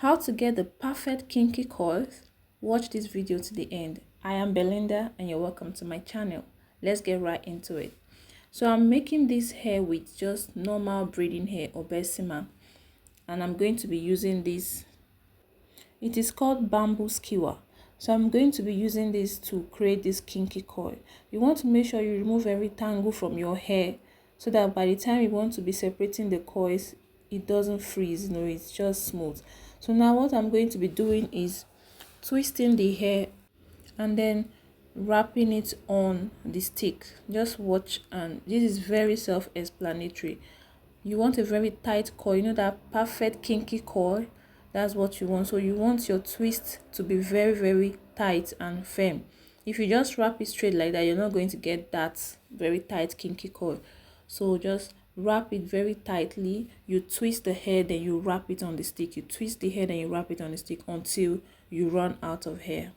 How to get the perfect kinky coils? Watch this video to the end. I am Belinda and you're welcome to my channel. Let's get right into it. So I'm making this hair with just normal braiding hair or bessemer, and I'm going to be using this. It is called bamboo skewer. So I'm going to be using this to create this kinky coil. You want to make sure you remove every tangle from your hair so that by the time you want to be separating the coils, it doesn't freeze, it's just smooth. So now what I'm going to be doing is twisting the hair and then wrapping it on the stick. Just watch, and this is very self-explanatory. You want a very tight coil, that perfect kinky coil. That's what you want. So you want your twist to be very, very tight and firm. If you just wrap it straight like that, you're not going to get that very tight kinky coil. So just wrap it very tightly. You twist the hair, then you wrap it on the stick. You twist the hair, then you wrap it on the stick until you run out of hair.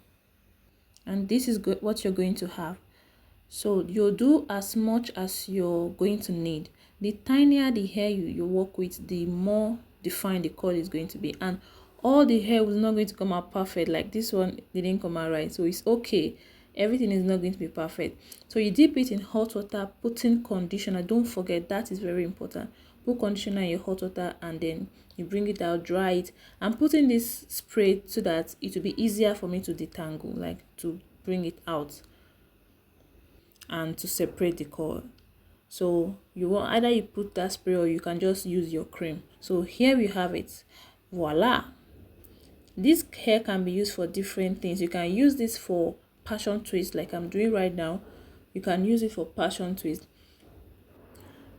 And this is what you're going to have. So you'll do as much as you're going to need. The tinier the hair you work with, the more defined the coil is going to be, and all the hair was not going to come out perfect. Like this one didn't come out right, so it's okay. Everything is not going to be perfect. So you dip it in hot water, put in conditioner. Don't forget, that is very important. Put conditioner in your hot water and then you bring it out, dry it. I'm putting this spray so that it will be easier for me to detangle, like to bring it out and to separate the coil. So you want either you put that spray or you can just use your cream. So here we have it. Voila. This hair can be used for different things. You can use this for passion twist like I'm doing right now. You can use it for passion twist.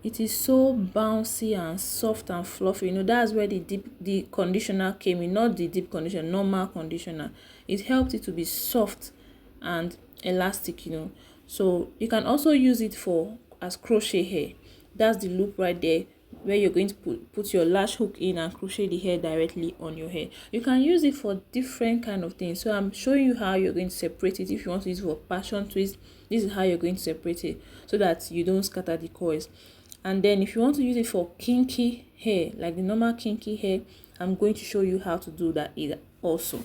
It is so bouncy and soft and fluffy. That's where the conditioner came in, not the deep conditioner, normal conditioner. It helped it to be soft and elastic. So you can also use it for as crochet hair. That's the loop right there where you're going to put your lash hook in and crochet the hair directly on your hair. You can use it for different kind of things. So I'm showing you how you're going to separate it. If you want to use it for passion twist, this is how you're going to separate it so that you don't scatter the coils. And then if you want to use it for kinky hair, like the normal kinky hair, I'm going to show you how to do that either also.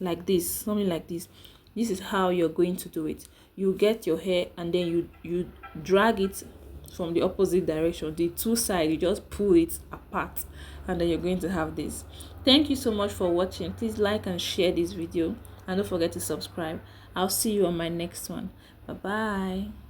Like this, something like this. This is how you're going to do it. You get your hair and then you drag it from the opposite direction. The two sides, you just pull it apart and then you're going to have this. Thank you so much for watching. Please like and share this video and don't forget to subscribe. I'll see you on my next one. Bye bye.